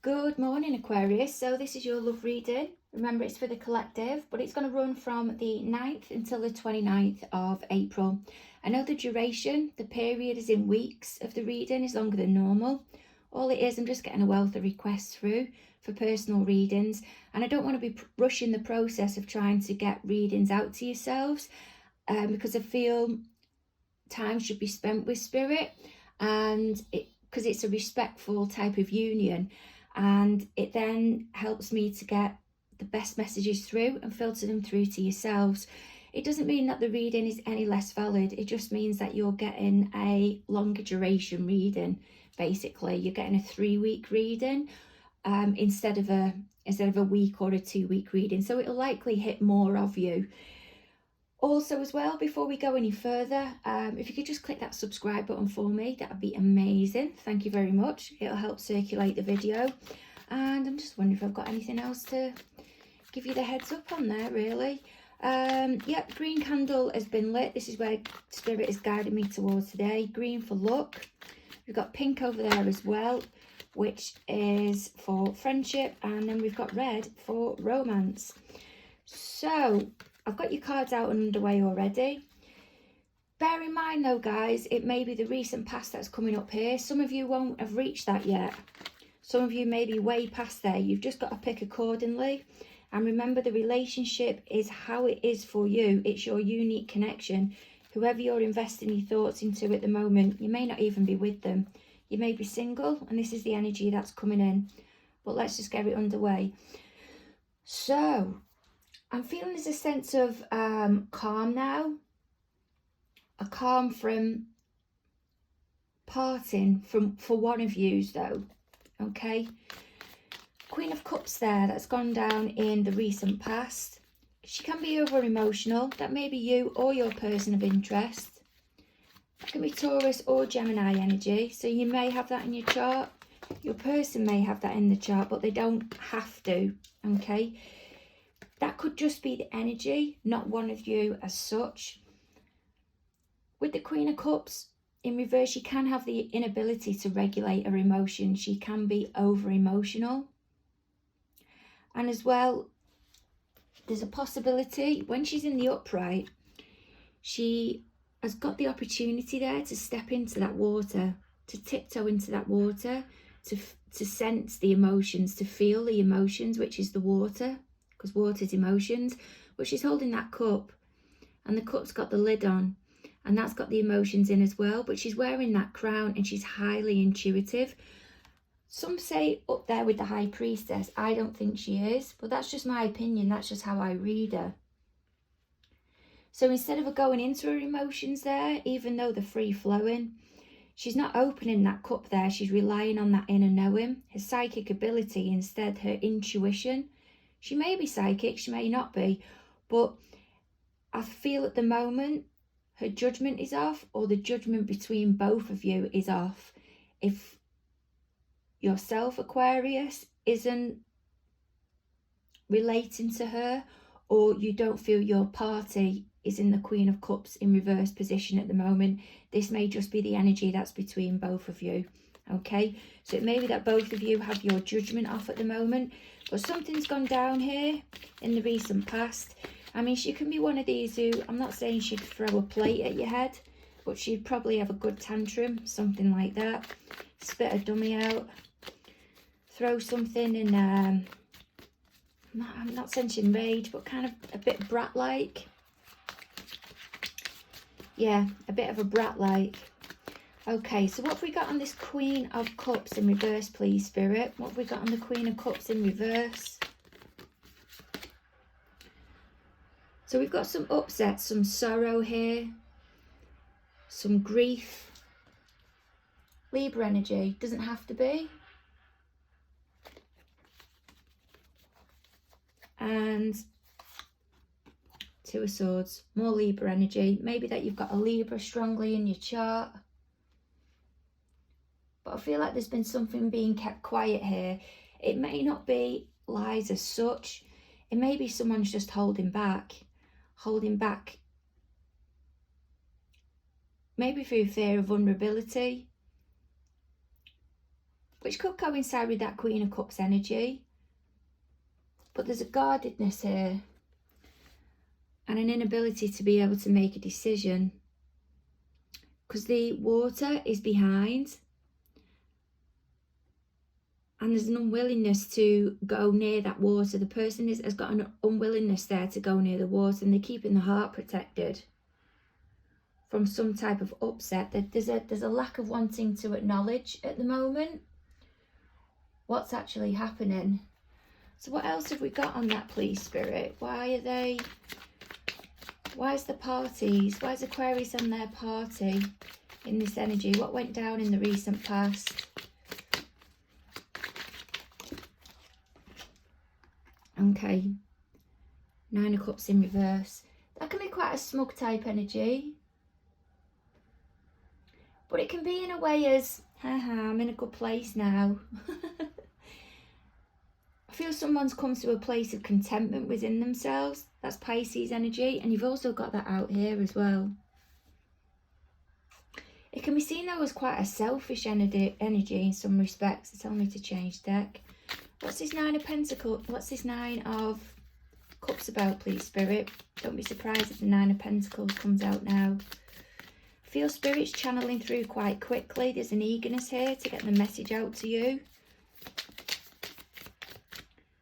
Good morning, Aquarius. So this is your love reading. Remember, it's for the collective, but it's going to run from the 9th until the 29th of April. I know the duration, the period is in weeks of the reading, is longer than normal. All it is, I'm just getting a wealth of requests through for personal readings, and I don't want to be rushing the process of trying to get readings out to yourselves, because I feel time should be spent with spirit, and because it's a respectful type of union, and it then helps me to get the best messages through and filter them through to yourselves. It doesn't mean that the reading is any less valid. It just means that you're getting a longer duration reading. Basically, you're getting a 3-week reading instead of a week or a 2-week reading. So it'll likely hit more of you. Also, as well, before we go any further, if you could just click that subscribe button for me, that would be amazing. Thank you very much. It'll help circulate the video. And I'm just wondering if I've got anything else to give you the heads up on there, really. Yeah, green candle has been lit. This is where Spirit is guiding me towards today. Green for luck. We've got pink over there as well, which is for friendship. And then we've got red for romance. So I've got your cards out and underway already. Bear in mind though, guys, it may be the recent past that's coming up here. Some of you won't have reached that yet. Some of you may be way past there. You've just got to pick accordingly. And remember, the relationship is how it is for you. It's your unique connection. Whoever you're investing your thoughts into at the moment, you may not even be with them. You may be single, and this is the energy that's coming in. But let's just get it underway. So I'm feeling there's a sense of calm now. A calm from parting for one of yous though. Okay. Queen of Cups there, that's gone down in the recent past. She can be over emotional. That may be you or your person of interest. That can be Taurus or Gemini energy. So you may have that in your chart. Your person may have that in the chart, but they don't have to. Okay. That could just be the energy, not one of you as such. With the Queen of Cups in reverse, she can have the inability to regulate her emotions. She can be over emotional. And as well, there's a possibility when she's in the upright, she has got the opportunity there to step into that water, to tiptoe into that water, to sense the emotions, to feel the emotions, which is the water. Because water's emotions, but she's holding that cup, and the cup's got the lid on, and that's got the emotions in as well, but she's wearing that crown and she's highly intuitive. Some say up there with the High Priestess. I don't think she is, but that's just my opinion. That's just how I read her. So instead of her going into her emotions there, even though they're free flowing, she's not opening that cup there. She's relying on that inner knowing, her psychic ability, instead her intuition. She may be psychic, she may not be, but I feel at the moment her judgment is off, or the judgment between both of you is off. If yourself, Aquarius, isn't relating to her, or you don't feel your party is in the Queen of Cups in reverse position at the moment, this may just be the energy that's between both of you. Okay, so it may be that both of you have your judgment off at the moment, but something's gone down here in the recent past. I mean, she can be one of these who, I'm not saying she'd throw a plate at your head, but she'd probably have a good tantrum, something like that. Spit a dummy out, throw something in, I'm not sensing rage, but kind of a bit brat-like. Yeah, a bit of a brat-like. Okay, so what have we got on this Queen of Cups in reverse, please, Spirit? What have we got on the Queen of Cups in reverse? So we've got some upset, some sorrow here, some grief. Libra energy, doesn't have to be. And Two of Swords, more Libra energy. Maybe that you've got a Libra strongly in your chart. But I feel like there's been something being kept quiet here. It may not be lies as such. It may be someone's just holding back. Maybe through fear of vulnerability. which could coincide with that Queen of Cups energy. But there's a guardedness here and an inability to be able to make a decision, because the water is behind and there's an unwillingness to go near that water. The person has got an unwillingness there to go near the water, and they're keeping the heart protected from some type of upset. That there's a lack of wanting to acknowledge at the moment what's actually happening. So what else have we got on that, please, Spirit? Why is the parties? Why is Aquarius on their party in this energy? What went down in the recent past? Okay. 9 of Cups in reverse. That can be quite a smug type energy. But it can be in a way as, haha, I'm in a good place now. I feel someone's come to a place of contentment within themselves. That's Pisces energy. And you've also got that out here as well. It can be seen though as quite a selfish energy in some respects. It's telling me to change deck. What's this 9 of Pentacles? What's this 9 of Cups about, please, Spirit? Don't be surprised if the 9 of Pentacles comes out now. I feel Spirit's channeling through quite quickly. There's an eagerness here to get the message out to you.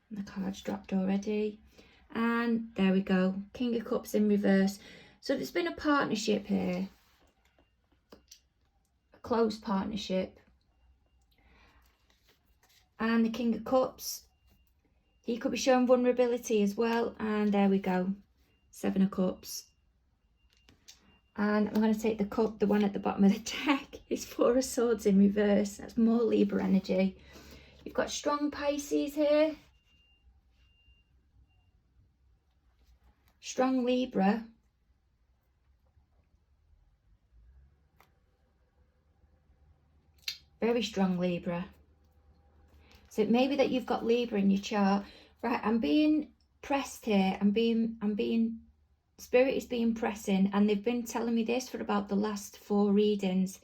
And the card's dropped already. And there we go. King of Cups in reverse. So there's been a partnership here. A close partnership. And the King of Cups, he could be showing vulnerability as well. And there we go, 7 of Cups. And I'm going to take the cup, the one at the bottom of the deck. It's 4 of Swords in reverse. That's more Libra energy. You've got strong Pisces here. Strong Libra. Very strong Libra. So it may be that you've got Libra in your chart. Right, I'm being pressed here. Spirit is being pressing, and they've been telling me this for about the last 4 readings.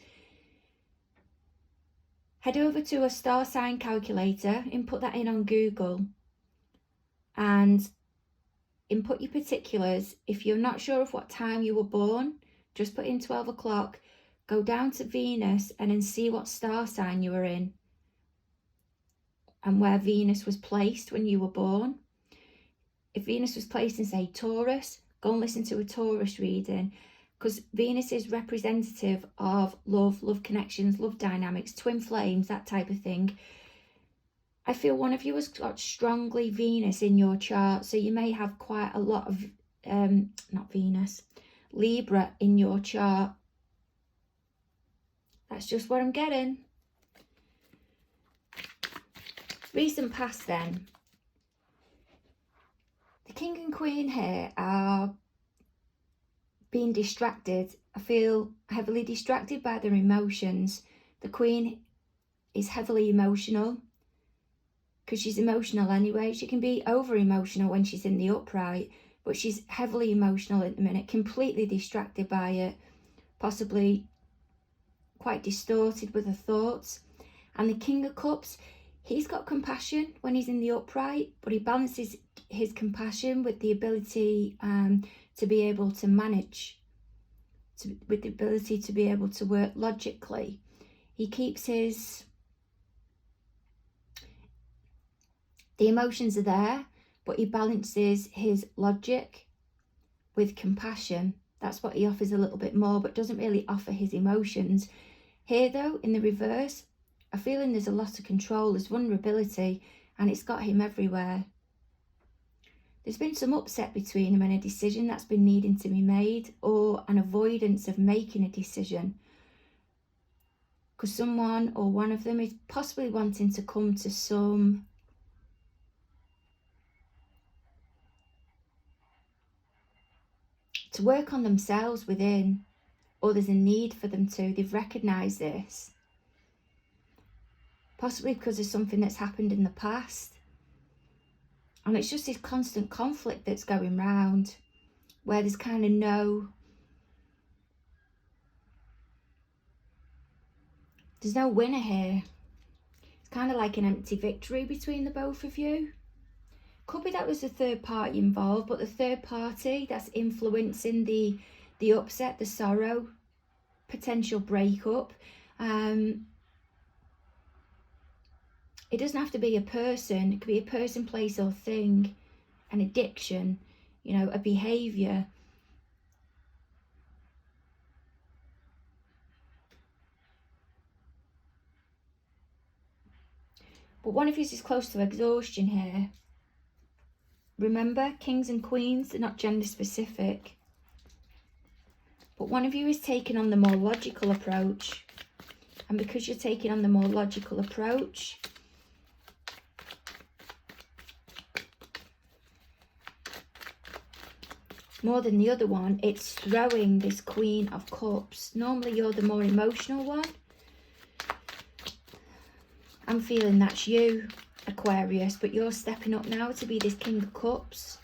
Head over to a star sign calculator, input that in on Google, and input your particulars. If you're not sure of what time you were born, just put in 12 o'clock, go down to Venus and then see what star sign you were in and where Venus was placed when you were born. If Venus was placed in, say, Taurus, go and listen to a Taurus reading, because Venus is representative of love, love connections, love dynamics, twin flames, that type of thing. I feel one of you has got strongly Venus in your chart, so you may have quite a lot of, Libra in your chart. That's just what I'm getting. Recent past then. The King and Queen here are being distracted. I feel heavily distracted by their emotions. The Queen is heavily emotional because she's emotional anyway. She can be over emotional when she's in the upright, but she's heavily emotional at the minute, completely distracted by it, possibly quite distorted with her thoughts. And the King of Cups, he's got compassion when he's in the upright, but he balances his compassion with the ability to be able to manage, with the ability to be able to work logically. He keeps the emotions are there, but he balances his logic with compassion. That's what he offers a little bit more, but doesn't really offer his emotions. Here though, in the reverse, I'm feeling there's a lot of control, there's vulnerability, and it's got him everywhere. There's been some upset between them and a decision that's been needing to be made, or an avoidance of making a decision. Because someone or one of them is possibly wanting to come to to work on themselves within, or there's a need for them to. They've recognised this. Possibly because of something that's happened in the past. And it's just this constant conflict that's going round, where there's kind of there's no winner here. It's kind of like an empty victory between the both of you. Could be that there's a third party involved, but the third party that's influencing the upset, the sorrow, potential breakup. It doesn't have to be a person. It could be a person, place or thing, an addiction, you know, a behaviour. But one of you is close to exhaustion here. Remember, kings and queens, they're not gender specific. But one of you is taking on the more logical approach. And because you're taking on the more logical approach, more than the other one, it's throwing this Queen of Cups. Normally you're the more emotional one. I'm feeling that's you, Aquarius, but you're stepping up now to be this King of Cups.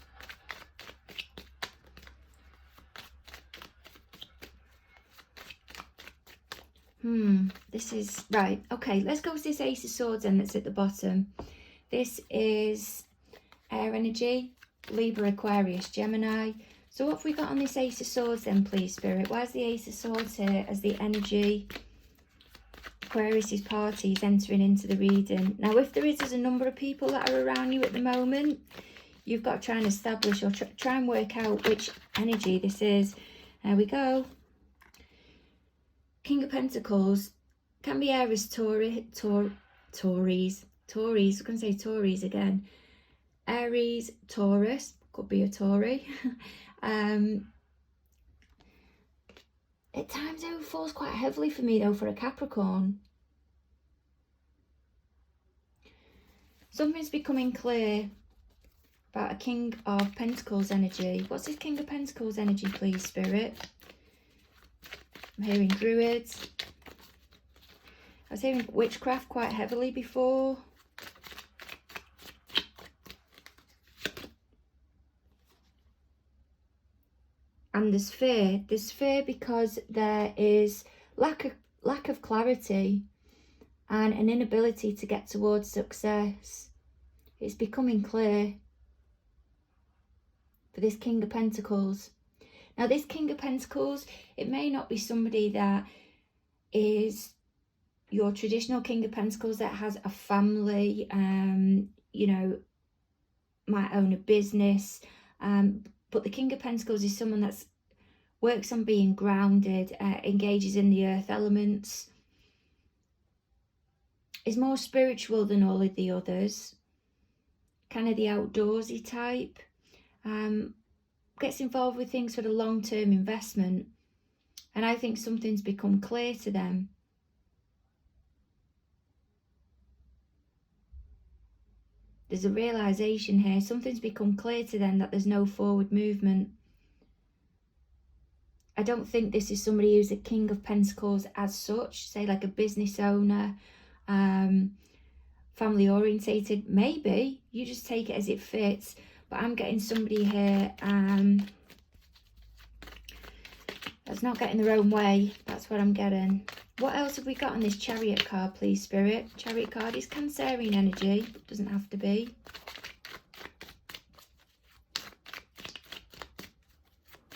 This is, right, okay, let's go with this Ace of Swords then that's at the bottom. This is air energy, Libra, Aquarius, Gemini. So what have we got on this Ace of Swords then, please, Spirit? Where's the Ace of Swords here as the energy? Aquarius's party is entering into the reading. Now, if there's a number of people that are around you at the moment, you've got to try and establish or try and work out which energy this is. There we go. King of Pentacles can be Aries, Taurus. I was going to say Taurus again. Aries, Taurus, could be a Tory. At times it falls quite heavily for me though for a Capricorn. Something's becoming clear about a King of Pentacles energy. What's this King of Pentacles energy, please, Spirit? I'm hearing Druids. I was hearing witchcraft quite heavily before. And there's fear. There's fear because there is lack of clarity and an inability to get towards success. It's becoming clear for this King of Pentacles. Now, this King of Pentacles, it may not be somebody that is your traditional King of Pentacles that has a family, you know, might own a business. But the King of Pentacles is someone that works on being grounded, engages in the earth elements, is more spiritual than all of the others, kind of the outdoorsy type, gets involved with things for the long-term investment. And I think something's become clear to them. There's a realisation here. Something's become clear to them that there's no forward movement. I don't think this is somebody who's a King of Pentacles as such, say like a business owner, family orientated. Maybe you just take it as it fits. But I'm getting somebody here that's not getting their own way. That's what I'm getting. What else have we got on this Chariot card, please, Spirit? Chariot card is Cancerian energy. Doesn't have to be.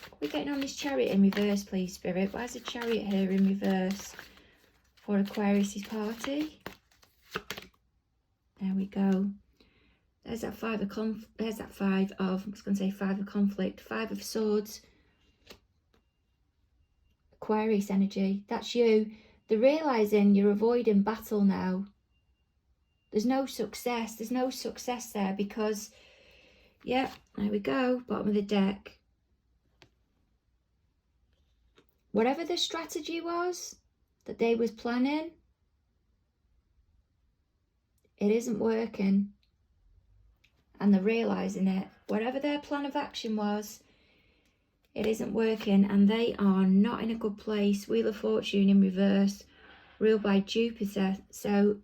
What are we getting on this Chariot in reverse, please, Spirit? Why is the Chariot here in reverse for Aquarius's party? There we go. There's that five of I was going to say five of conflict, Five of Swords. Aquarius energy, that's you. They're realising you're avoiding battle now. There's no success. There's no success there because, yeah, there we go, bottom of the deck. Whatever the strategy was that they was planning, it isn't working. And they're realising it. Whatever their plan of action was, it isn't working, and they are not in a good place. Wheel of Fortune in reverse, ruled by Jupiter. So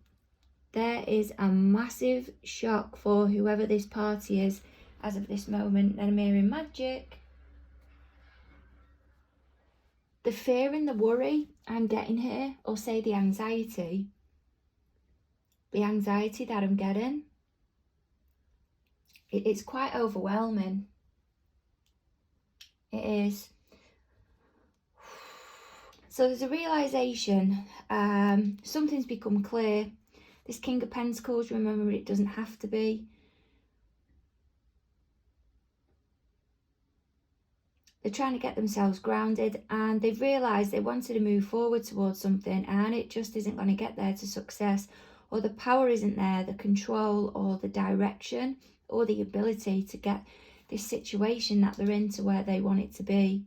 there is a massive shock for whoever this party is as of this moment. Then I'm hearing magic. The fear and the worry I'm getting here, or say the anxiety, the anxiety that I'm getting. It's quite overwhelming. It is. So there's a realisation, something's become clear. This King of Pentacles, remember, it doesn't have to be. They're trying to get themselves grounded, and they've realised they wanted to move forward towards something, and it just isn't going to get there to success, or the power isn't there, the control or the direction or the ability to get this situation that they're in to where they want it to be.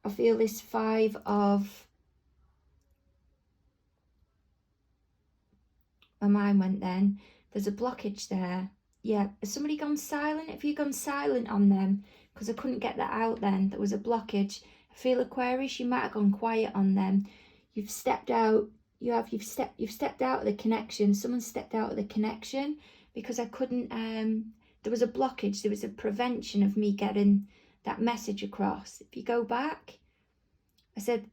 I feel this Five of... my mind went then. There's a blockage there. Yeah, has somebody gone silent? Have you gone silent on them? Because I couldn't get that out then. There was a blockage. I feel Aquarius, you might have gone quiet on them. You've stepped out. You've stepped out of the connection. Someone stepped out of the connection because I couldn't, there was a blockage. There was a prevention of me getting that message across. If you go back, I said,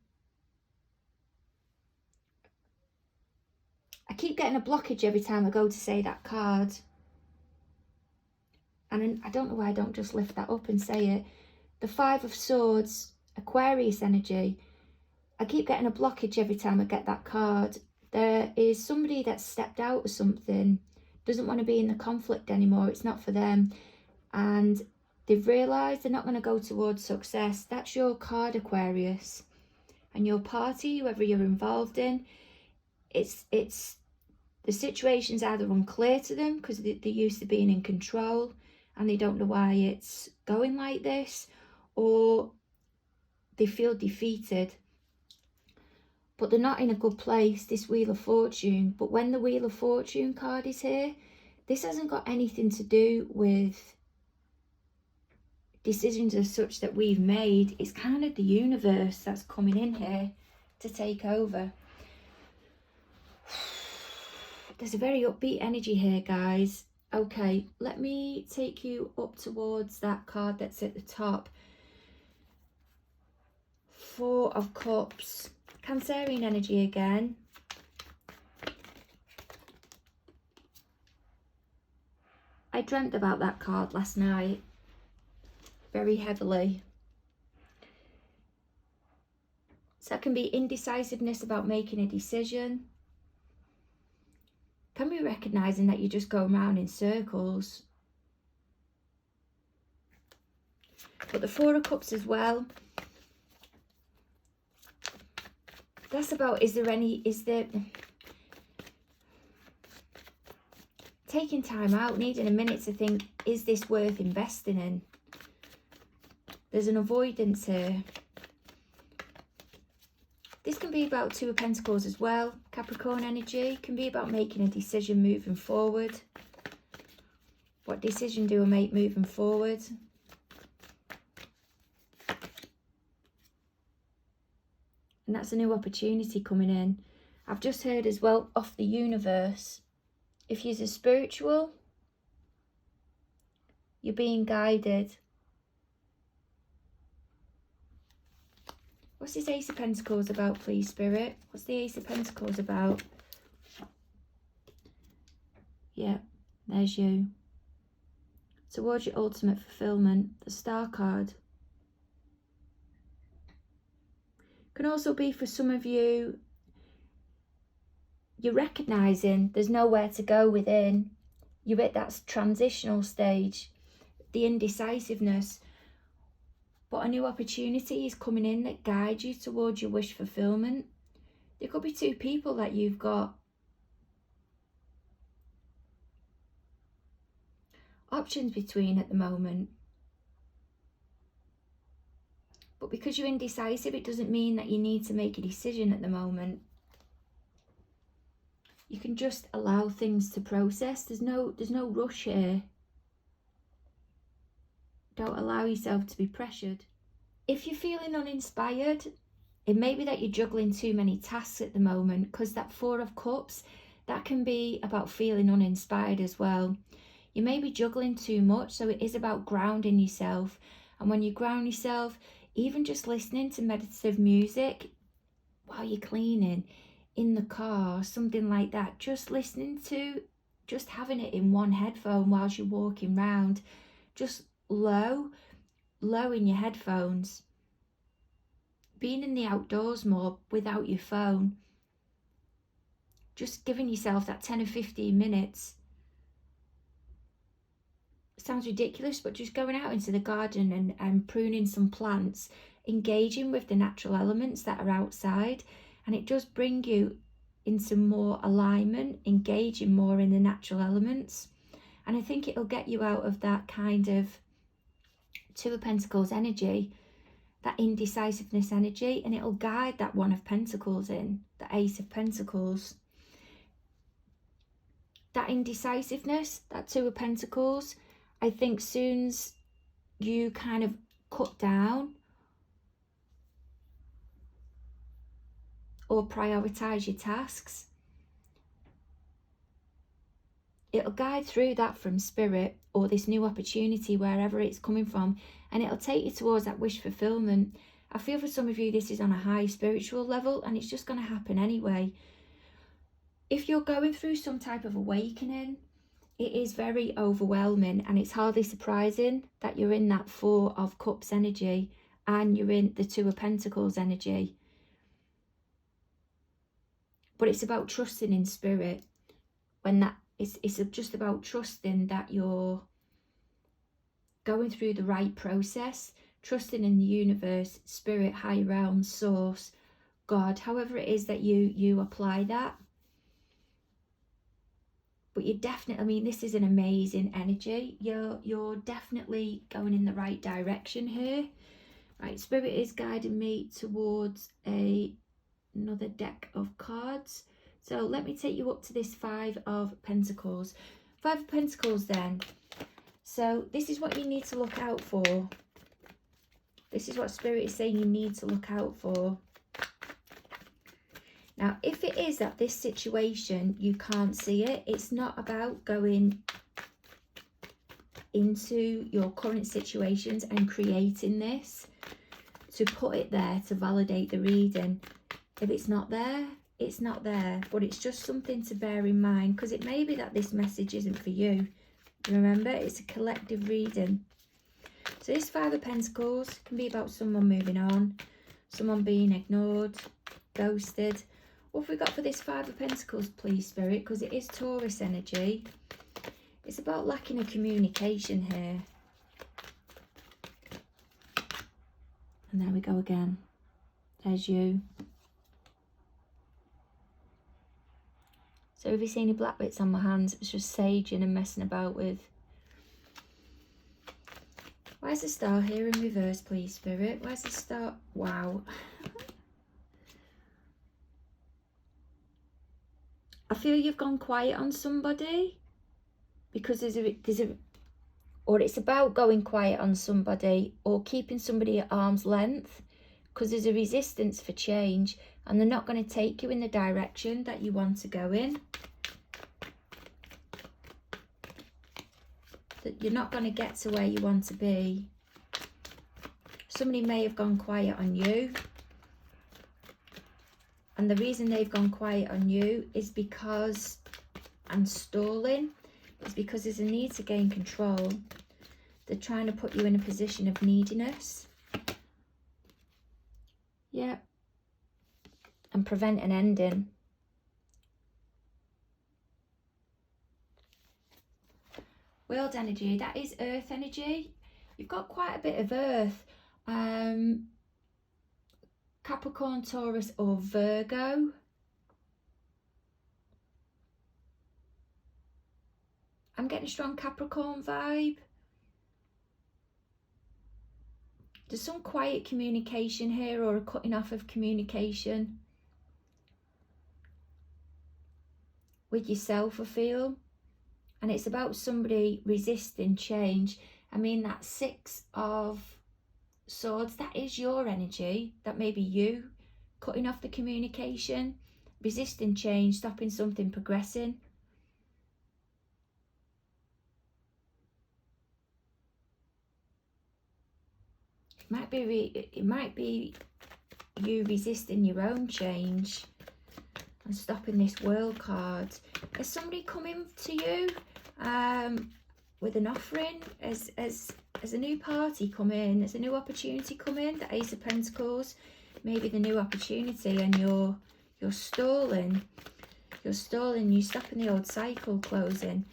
I keep getting a blockage every time I go to say that card. And I don't know why I don't just lift that up and say it. The Five of Swords, Aquarius energy. I keep getting a blockage every time I get that card. There is somebody that's stepped out of something, doesn't want to be in the conflict anymore. It's not for them. And they've realised they're not going to go towards success. That's your card, Aquarius. And your party, whoever you're involved in, it's the situation's either unclear to them because they're used to being in control and they don't know why it's going like this, or they feel defeated. But they're not in a good place, this Wheel of Fortune. But when the Wheel of Fortune card is here, this hasn't got anything to do with decisions as such that we've made. It's kind of the universe that's coming in here to take over. There's a very upbeat energy here, guys. Okay, let me take you up towards that card that's at the top. Four of Cups. Cancerian energy again. I dreamt about that card last night very heavily. So that can be indecisiveness about making a decision. Can be recognising that you're just going around in circles. But the Four of Cups as well. That's about, is there taking time out, needing a minute to think, is this worth investing in? There's an avoidance here. This can be about Two of Pentacles as well. Capricorn energy can be about making a decision moving forward. What decision do I make moving forward? And that's a new opportunity coming in. I've just heard as well off the universe. If you're spiritual, you're being guided. What's this Ace of Pentacles about, please, Spirit? What's the Ace of Pentacles about? Yeah, there's you. Towards your ultimate fulfillment, the Star card. Can also be for some of you, you're recognising there's nowhere to go within. You're at that transitional stage, the indecisiveness. But a new opportunity is coming in that guides you towards your wish fulfillment. There could be two people that you've got options between at the moment. But because you're indecisive, it doesn't mean that you need to make a decision at the moment. You can just allow things to process. There's no rush here. Don't allow yourself to be pressured. If you're feeling uninspired, it may be that you're juggling too many tasks at the moment, because that Four of Cups, that can be about feeling uninspired as well. You may be juggling too much, so it is about grounding yourself. And when you ground yourself, even just listening to meditative music while you're cleaning, in the car, something like that, just listening to, just having it in one headphone whilst you're walking round, just low in your headphones, being in the outdoors more without your phone, just giving yourself that 10 or 15 minutes. Sounds ridiculous, but just going out into the garden and pruning some plants, engaging with the natural elements that are outside, and it does bring you into more alignment, engaging more in the natural elements. And I think it'll get you out of that kind of Two of Pentacles energy, that indecisiveness energy, and it'll guide that One of Pentacles in, the Ace of Pentacles. That indecisiveness, that Two of Pentacles, I think soon as you kind of cut down or prioritise your tasks, it'll guide through that from Spirit or this new opportunity, wherever it's coming from, and it'll take you towards that wish fulfillment. I feel for some of you this is on a high spiritual level, and it's just going to happen anyway. If you're going through some type of awakening, it is very overwhelming, and it's hardly surprising that you're in that Four of Cups energy and you're in the Two of Pentacles energy. But it's about trusting in Spirit. When that it's just about trusting that you're going through the right process, trusting in the universe, Spirit, higher realm, source, God, however it is that you apply that. But you definitely, I mean, this is an amazing energy. You're definitely going in the right direction here. Right, Spirit is guiding me towards another deck of cards. So let me take you up to this Five of Pentacles. Five of Pentacles then. So this is what you need to look out for. This is what Spirit is saying you need to look out for. Now, if it is that this situation, you can't see it, it's not about going into your current situations and creating this to put it there to validate the reading. If it's not there, it's not there, but it's just something to bear in mind, because it may be that this message isn't for you. Remember, it's a collective reading. So this Five of Pentacles can be about someone moving on, someone being ignored, ghosted. What have we got for this Five of Pentacles, please, Spirit? Because it is Taurus energy. It's about lacking of communication here. And there we go again. There's you. So have you seen any black bits on my hands? It's just saging and messing about with. Where's the star here in reverse, please, Spirit? Where's the star? Wow. I feel you've gone quiet on somebody, because or it's about going quiet on somebody or keeping somebody at arm's length, because there's a resistance for change and they're not going to take you in the direction that you want to go in. That you're not going to get to where you want to be. Somebody may have gone quiet on you. And the reason they've gone quiet on you is because, and stalling, is because there's a need to gain control. They're trying to put you in a position of neediness. Yeah. And prevent an ending. World energy, that is earth energy. You've got quite a bit of earth. Capricorn, Taurus or Virgo. I'm getting a strong Capricorn vibe. There's some quiet communication here, or a cutting off of communication with yourself, I feel. And it's about somebody resisting change. I mean, that Six of Swords, that is your energy. That may be you cutting off the communication, resisting change, stopping something progressing. It might be you resisting your own change. and stopping this World card. Has somebody come in to you with an offering? As a new party come in? Has a new opportunity come in? The Ace of Pentacles, maybe the new opportunity, and you're stalling. You're stalling. You're stopping the old cycle closing.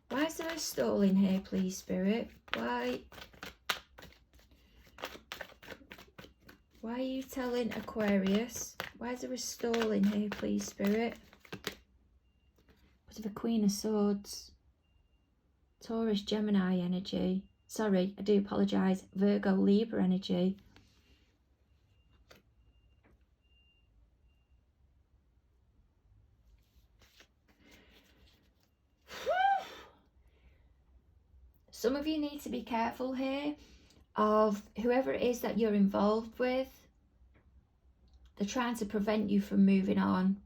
Why is there a stalling here, please, Spirit? Why are you telling Aquarius? Why is there a stalling here, please, Spirit? What of the Queen of Swords? Taurus, Gemini energy. Sorry, I do apologise. Virgo, Libra energy. Some of you need to be careful here of whoever it is that you're involved with. They're trying to prevent you from moving on.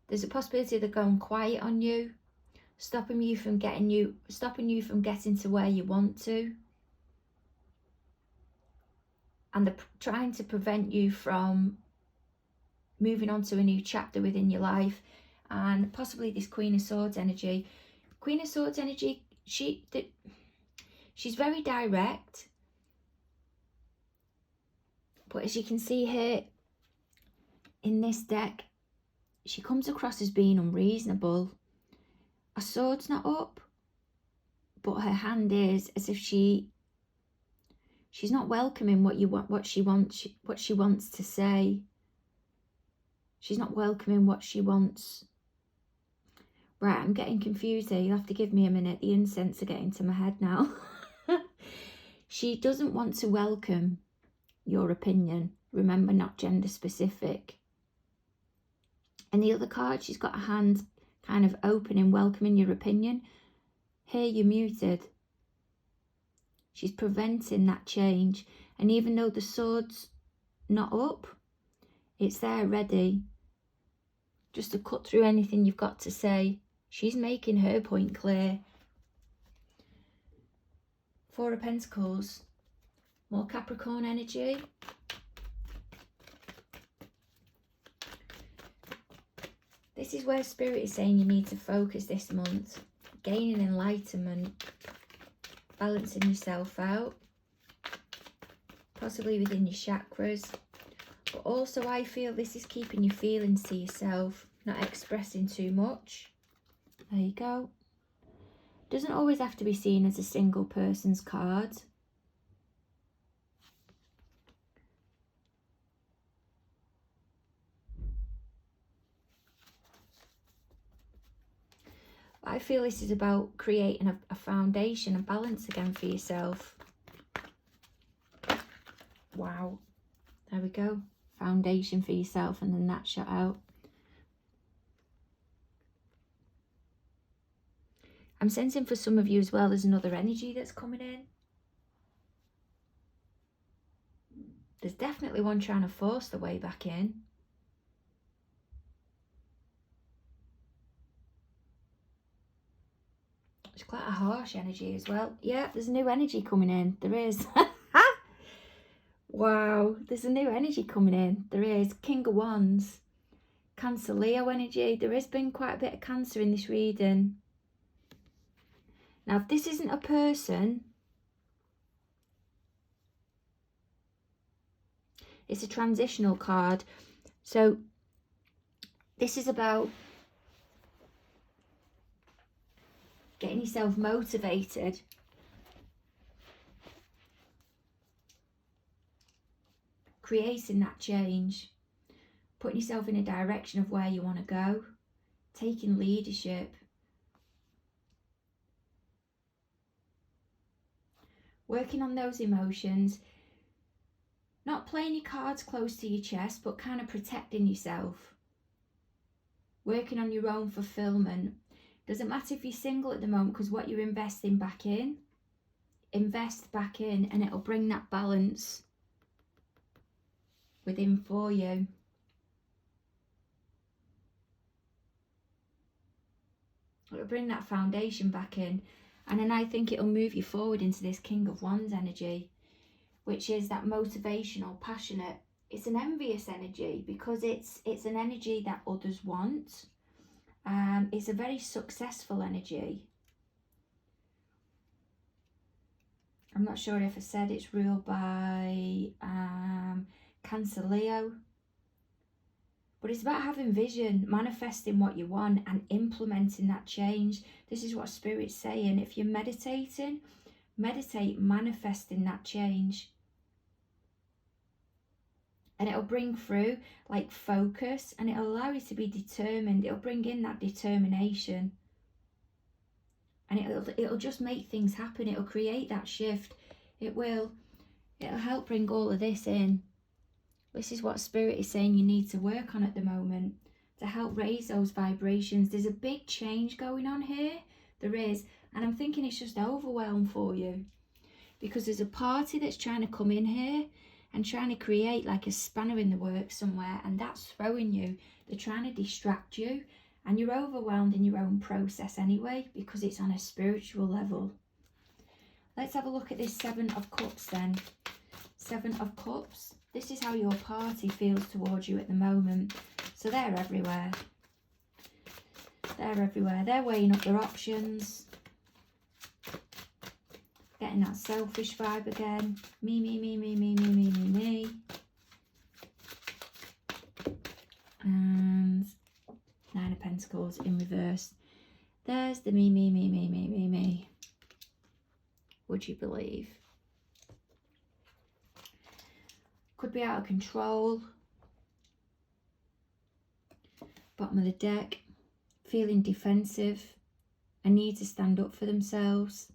There's a possibility they're going quiet on you, stopping you from getting to where you want to. And they're trying to prevent you from moving on to a new chapter within your life. And possibly this Queen of Swords energy. Queen of Swords energy, she's very direct. But as you can see here in this deck, she comes across as being unreasonable. Her sword's not up, but her hand is, as if she's not welcoming what she wants to say. She's not welcoming what she wants. Right, I'm getting confused here. You'll have to give me a minute. The incense are getting to my head now. She doesn't want to welcome your opinion. Remember, not gender specific. And the other card, she's got a hand kind of open and welcoming your opinion. Here you're muted. She's preventing that change. And even though the sword's not up, it's there ready just to cut through anything you've got to say. She's making her point clear. Four of Pentacles. More Capricorn energy. This is where Spirit is saying you need to focus this month. Gaining enlightenment. Balancing yourself out. Possibly within your chakras. But also I feel this is keeping your feelings to yourself. Not expressing too much. There you go. Doesn't always have to be seen as a single person's card. I feel this is about creating a foundation, a balance again for yourself. Wow. There we go. Foundation for yourself, and then that shut out. I'm sensing for some of you as well, there's another energy that's coming in. There's definitely one trying to force the way back in. It's quite a harsh energy as well. Yeah, there's a new energy coming in. There is. Wow, there's a new energy coming in. There is. King of Wands. Cancer, Leo energy. There has been quite a bit of Cancer in this reading. Now, if this isn't a person, it's a transitional card. So this is about getting yourself motivated. Creating that change. Putting yourself in a direction of where you want to go. Taking leadership. Working on those emotions. Not playing your cards close to your chest, but kind of protecting yourself. Working on your own fulfillment. Doesn't matter if you're single at the moment, because what you're investing back in, invest back in, and it'll bring that balance within for you. It'll bring that foundation back in. And then I think it'll move you forward into this King of Wands energy, which is that motivational, passionate it's an envious energy, because it's an energy that others want. It's a very successful energy. I'm not sure if I said it's ruled by Cancer Leo. But it's about having vision, manifesting what you want and implementing that change. This is what Spirit's saying. If you're meditating, meditate manifesting that change. And it'll bring through like focus, and it'll allow you to be determined. It'll bring in that determination. And it'll just make things happen. It'll create that shift. It'll help bring all of this in. This is what Spirit is saying you need to work on at the moment to help raise those vibrations. There's a big change going on here. There is. And I'm thinking it's just overwhelm for you, because there's a party that's trying to come in here and trying to create like a spanner in the works somewhere, and that's throwing you. They're trying to distract you, and you're overwhelmed in your own process anyway, because it's on a spiritual level. Let's have a look at this Seven of Cups then. Seven of Cups. This is how your party feels towards you at the moment. So they're everywhere. They're everywhere. They're weighing up their options. Getting that selfish vibe again. Me, me, me, me, me, me, me, me, me. And Nine of Pentacles in reverse. There's the me, me, me, me, me, me, me. Would you believe? Could be out of control. Bottom of the deck. Feeling defensive. A need to stand up for themselves.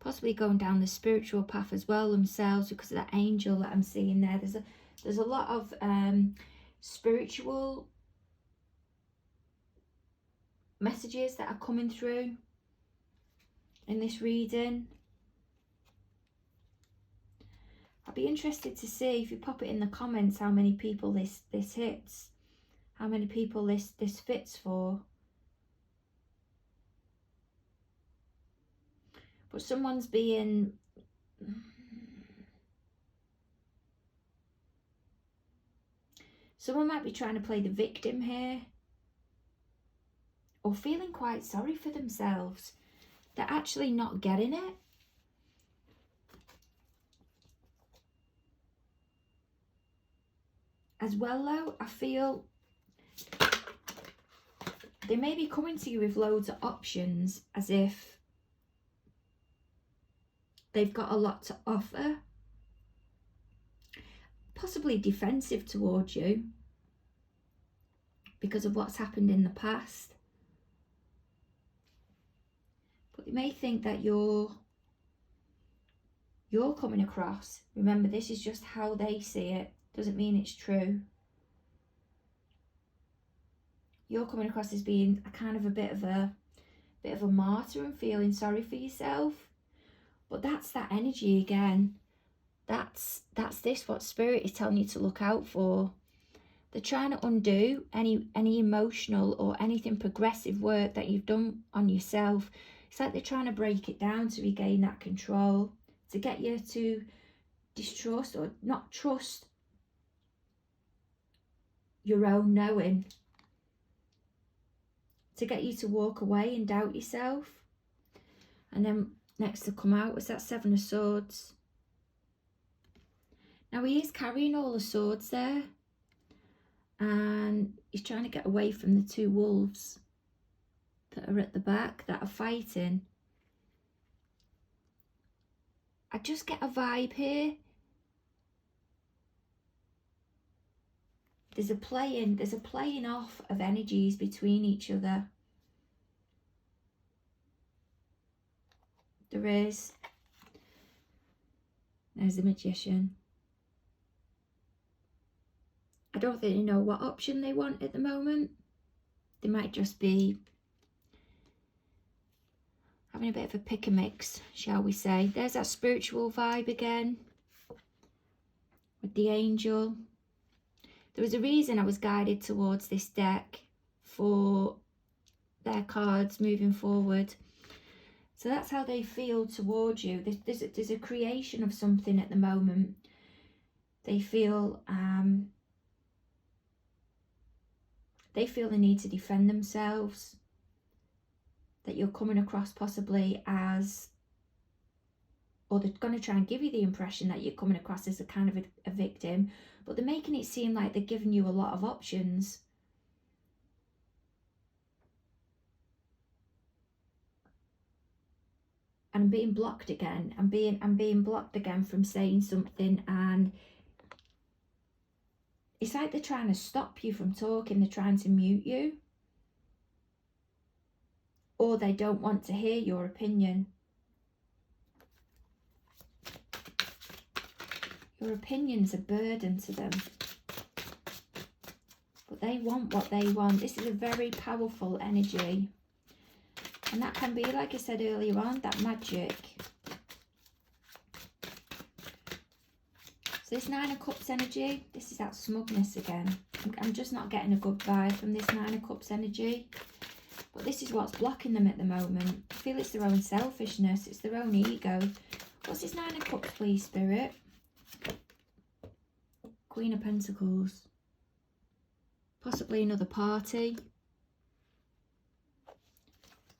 Possibly going down the spiritual path as well themselves, because of that angel that I'm seeing there. There's a lot of spiritual messages that are coming through in this reading. I'll be interested to see if you pop it in the comments how many people this hits, how many people this fits for. But someone's being someone might be trying to play the victim here, or feeling quite sorry for themselves. They're actually not getting it. As well though, I feel they may be coming to you with loads of options, as if they've got a lot to offer. Possibly defensive towards you because of what's happened in the past. But they may think that you're coming across. Remember, this is just how they see it. Doesn't mean it's true. You're coming across as being a kind of a bit of a martyr and feeling sorry for yourself. But that's that energy again. That's this, what Spirit is telling you to look out for. They're trying to undo any emotional or anything progressive work that you've done on yourself. It's like they're trying to break it down to regain that control, to get you to distrust or not trust your own knowing, to get you to walk away and doubt yourself. And then next to come out was that Seven of Swords. Now he is carrying all the swords there, and he's trying to get away from the two wolves that are at the back that are fighting. I just get a vibe here. There's a playing off of energies between each other. There is. There's the Magician. I don't think they know what option they want at the moment. They might just be having a bit of a pick and mix, shall we say. There's that spiritual vibe again with the angel. There was a reason I was guided towards this deck for their cards moving forward. So that's how they feel towards you. There's a creation of something at the moment. They feel the need to defend themselves, that you're coming across possibly as, or they're going to try and give you the impression that you're coming across as a kind of a victim, but they're making it seem like they're giving you a lot of options. And I'm being blocked again. I'm being blocked again from saying something, and it's like they're trying to stop you from talking. They're trying to mute you, or they don't want to hear your opinion. Your opinion's a burden to them, but they want what they want. This is a very powerful energy, and that can be, like I said earlier on, that magic. So this Nine of Cups energy, this is that smugness again. I'm just not getting a good vibe from this Nine of Cups energy, but this is what's blocking them at the moment. I feel it's their own selfishness, it's their own ego. What's this Nine of Cups, please, Spirit? Queen of Pentacles. Possibly another party.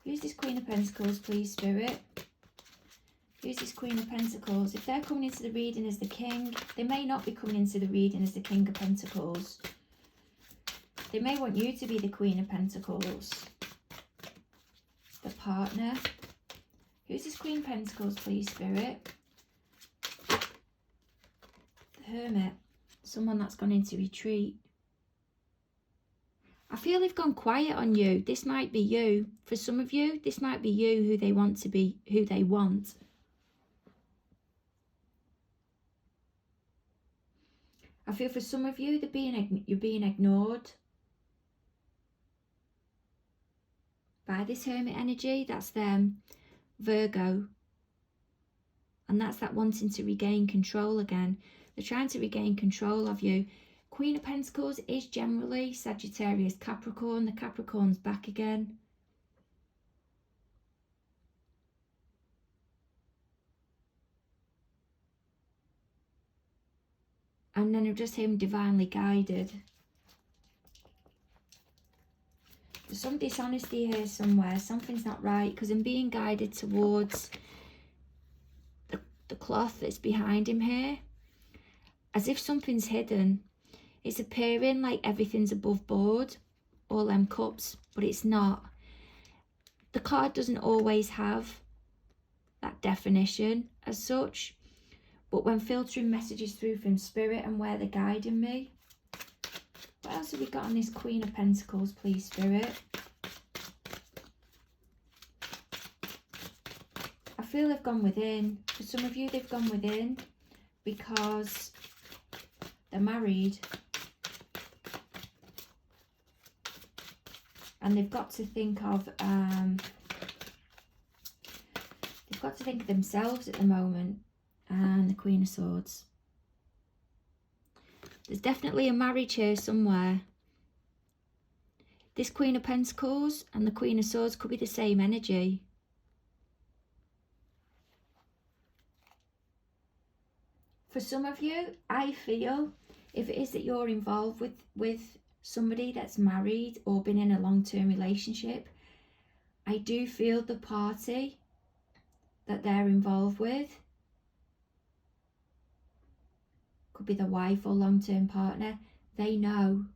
Who's this Queen of Pentacles, please, Spirit? Who's this Queen of Pentacles? If they're coming into the reading as the King, they may not be coming into the reading as the King of Pentacles. They may want you to be the Queen of Pentacles. The partner. Who's this Queen of Pentacles, please, Spirit? The Hermit. Someone that's gone into retreat. I feel they've gone quiet on you. This might be you. For some of you, this might be you who they want to be, who they want. I feel for some of you, you're being ignored by this Hermit energy. That's them, Virgo. And that's that wanting to regain control again. They're trying to regain control of you. Queen of Pentacles is generally Sagittarius, Capricorn. The Capricorn's back again. And then I'm just him divinely guided. There's some dishonesty here somewhere. Something's not right, because I'm being guided towards the cloth that's behind him here. As if something's hidden. It's appearing like everything's above board, all them cups, but it's not. The card doesn't always have that definition as such, but when filtering messages through from Spirit and where they're guiding me. What else have we got on this Queen of Pentacles, please, Spirit? I feel they've gone within. For some of you, they've gone within because they're married. And they've got to think of themselves at the moment. And the Queen of Swords. There's definitely a marriage here somewhere. This Queen of Pentacles and the Queen of Swords could be the same energy. For some of you, I feel, if it is that you're involved with somebody that's married or been in a long-term relationship, I do feel the party that they're involved with could be the wife or long-term partner. They know.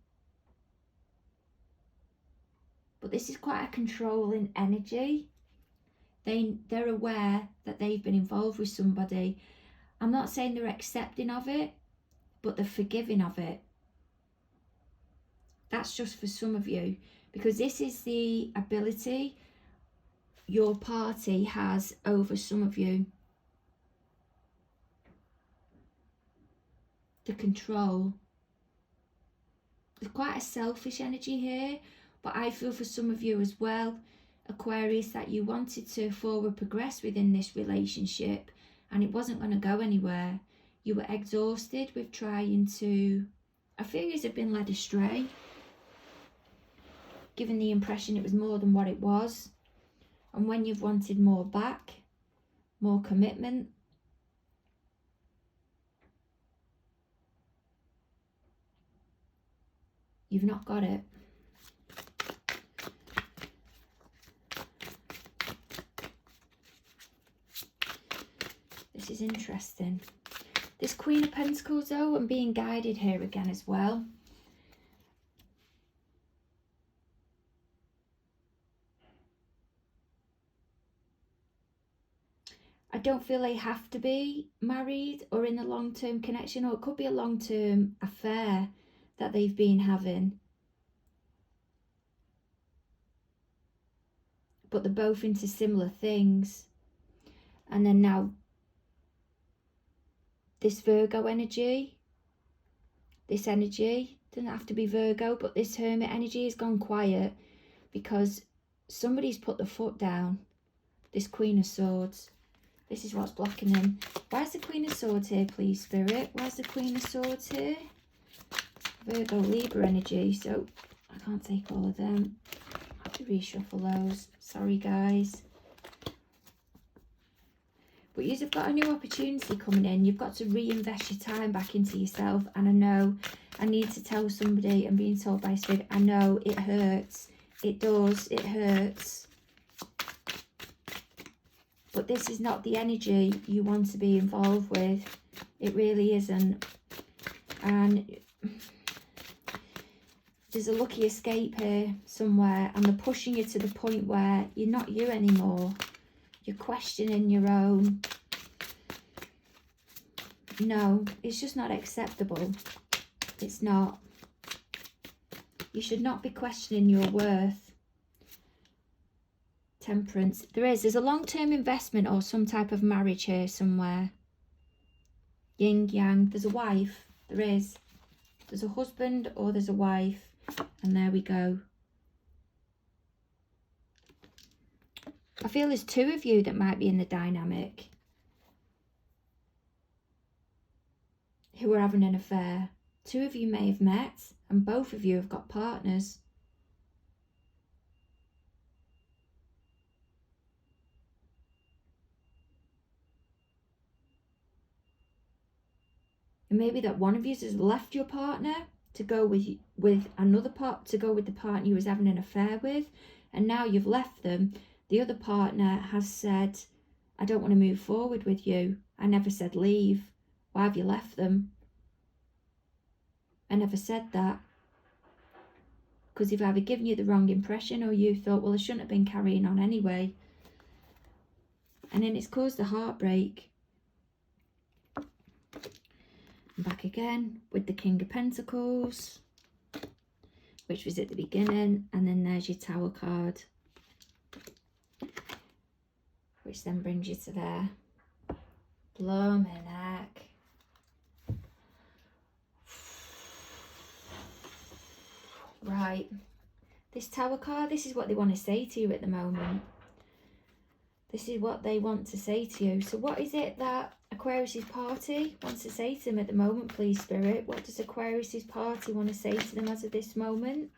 But this is quite a controlling energy. They're aware that they've been involved with somebody. I'm not saying they're accepting of it, but they're forgiving of it. That's just for some of you, because this is the ability your party has over some of you. The control. There's quite a selfish energy here, but I feel for some of you as well, Aquarius, that you wanted to forward progress within this relationship and it wasn't going to go anywhere. You were exhausted with trying to, I feel you have been led astray. given the impression it was more than what it was. And when you've wanted more back, more commitment, you've not got it. This is interesting. This Queen of Pentacles, though, I'm being guided here again as well. I don't feel they have to be married or in a long-term connection, or it could be a long-term affair that they've been having. But they're both into similar things. And then now, this Virgo energy, this energy, doesn't have to be Virgo, but this Hermit energy has gone quiet because somebody's put the foot down. This Queen of Swords. This is what's blocking them. Where's the Queen of Swords here, please, Spirit? Where's the Queen of Swords here? Virgo, Libra energy. So, I can't take all of them. I have to reshuffle those. Sorry, guys. But you've got a new opportunity coming in. You've got to reinvest your time back into yourself. And I know I need to tell somebody, I'm being told by Spirit, I know it hurts. It does. It hurts. But this is not the energy you want to be involved with. It really isn't. And there's a lucky escape here somewhere. And they're pushing you to the point where you're not you anymore. You're questioning your own. No, it's just not acceptable. It's not. You should not be questioning your worth. Temperance. There's a long-term investment or some type of marriage here somewhere. Yin yang. There's a wife. There is. There's a husband or there's a wife. And there we go. I feel there's two of you that might be in the dynamic who are having an affair. Two of you may have met and both of you have got partners. And maybe that one of you has left your partner to go with another part, to go with the partner you was having an affair with, and now you've left them. The other partner has said, I don't want to move forward with you. I never said leave. Why have you left them? I never said that. Because they've either given you the wrong impression or you thought, well, I shouldn't have been carrying on anyway. And then it's caused a heartbreak. Back again with the King of Pentacles, which was at the beginning, and then there's your Tower card, which then brings you to there. Blooming heck. Right, this Tower card, this is what they want to say to you at the moment. This is what they want to say to you. So what is it that Aquarius's party wants to say to them at the moment, please, Spirit? What does Aquarius's party want to say to them as of this moment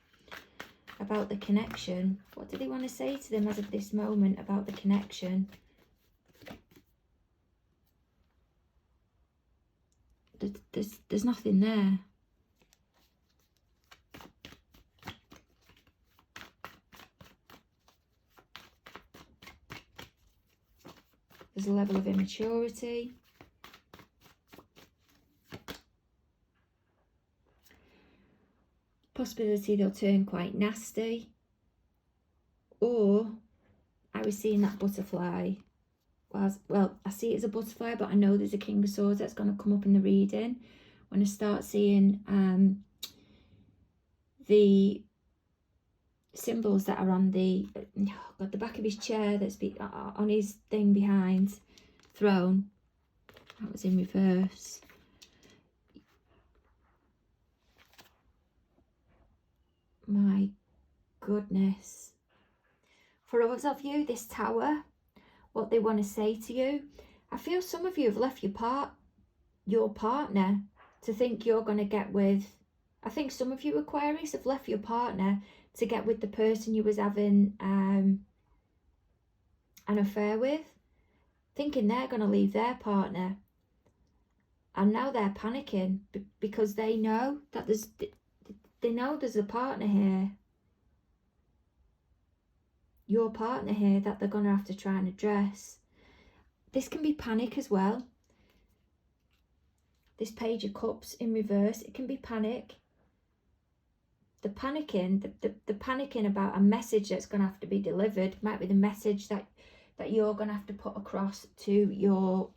about the connection? What do they want to say to them as of this moment about the connection? There's nothing there. There's a level of immaturity. Possibility they'll turn quite nasty. Or I was seeing that butterfly. Well, I see it as a butterfly, but I know there's a King of Swords that's going to come up in the reading. When I start seeing the symbols that are on the back of his chair, that's on his thing behind throne. That was in reverse. My goodness. For others of you, this Tower, what they want to say to you, I feel some of you have left your partner to think you're going to get with. I think some of you Aquarius have left your partner to get with the person you was having an affair with, thinking they're going to leave their partner. And now they're panicking because they know that there's a partner here, your partner here, that they're going to have to try and address. This can be panic as well. This Page of Cups in reverse, it can be panic. The panicking about a message that's going to have to be delivered. Might be the message that you're going to have to put across to your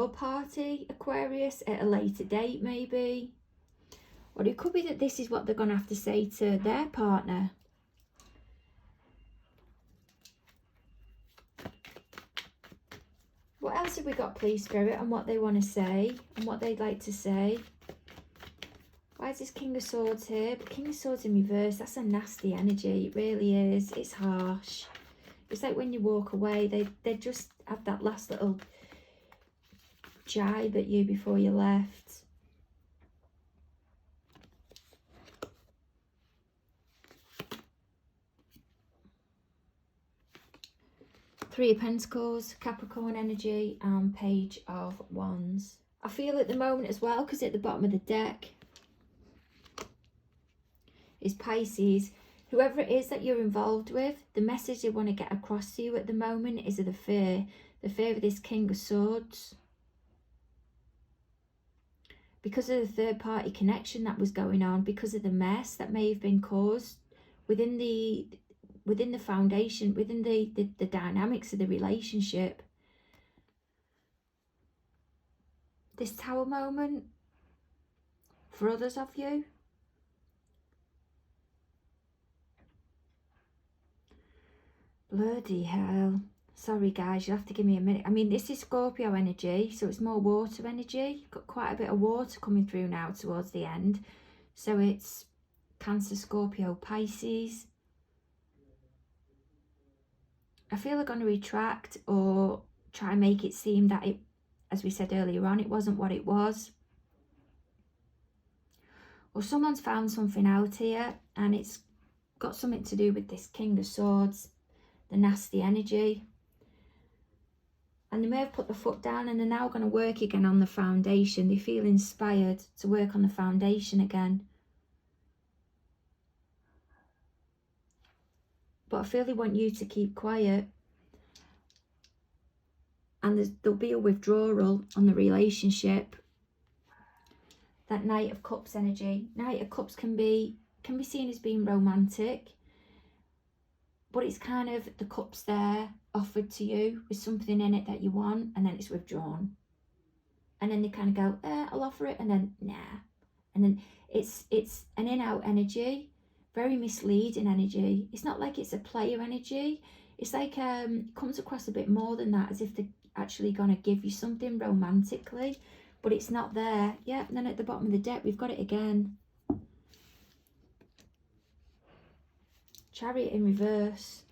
party, Aquarius, at a later date maybe. Or it could be that this is what they're going to have to say to their partner. What else have we got, please, Spirit, and what they want to say and what they'd like to say? Why is this King of Swords here? But King of Swords in reverse, that's a nasty energy. It really is. It's harsh. It's like when you walk away, they just have that last little jibe at you before you left. Three of Pentacles, Capricorn energy, and Page of Wands. I feel at the moment as well, because at the bottom of the deck is Pisces. Whoever it is that you're involved with, the message they want to get across to you at the moment is of the fear of this King of Swords. Because of the third party connection that was going on, because of the mess that may have been caused within the foundation, within the dynamics of the relationship. This Tower moment for others of you. Bloody hell. Sorry guys, you'll have to give me a minute. I mean, this is Scorpio energy, so it's more water energy. You've got quite a bit of water coming through now towards the end. So it's Cancer, Scorpio, Pisces. I feel they're going to retract or try and make it seem that it, as we said earlier on, it wasn't what it was. Or someone's found something out here and it's got something to do with this King of Swords, the nasty energy. And they may have put the foot down and they're now going to work again on the foundation. They feel inspired to work on the foundation again. But I feel they want you to keep quiet. And there'll be a withdrawal on the relationship. That Knight of Cups energy. Knight of Cups can be seen as being romantic. But it's kind of the cups there offered to you with something in it that you want, and then it's withdrawn. And then they kind of go, I'll offer it, and then nah. And then it's an in-out energy, very misleading energy. It's not like it's a player energy. It's like it comes across a bit more than that, as if they're actually going to give you something romantically, but it's not there. Yeah, and then at the bottom of the deck, we've got it again. Chariot in reverse.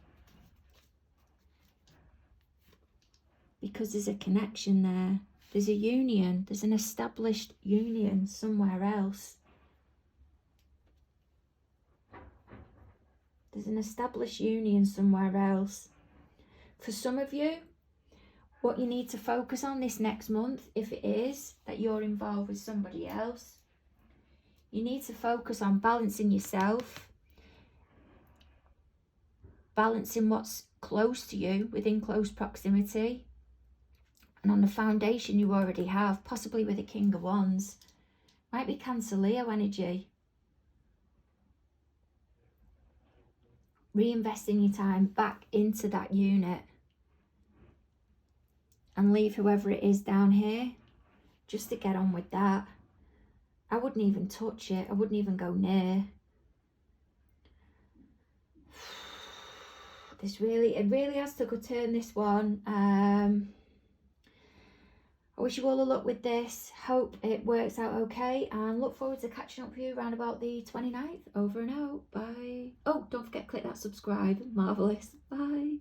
Because there's a connection there. There's a union. There's an established union somewhere else. There's an established union somewhere else. For some of you, what you need to focus on this next month, if it is that you're involved with somebody else, you need to focus on balancing yourself, balancing what's close to you, within close proximity, and on the foundation you already have, possibly with a King of Wands. Might be Cancer, Leo energy. Reinvesting your time back into that unit. And leave whoever it is down here just to get on with that. I wouldn't even touch it. I wouldn't even go near. It really has took a turn, this one. I wish you all the luck with this. Hope it works out okay, and look forward to catching up with you around about the 29th. Over and out. Bye. Oh, don't forget to click that subscribe. Marvellous. Bye.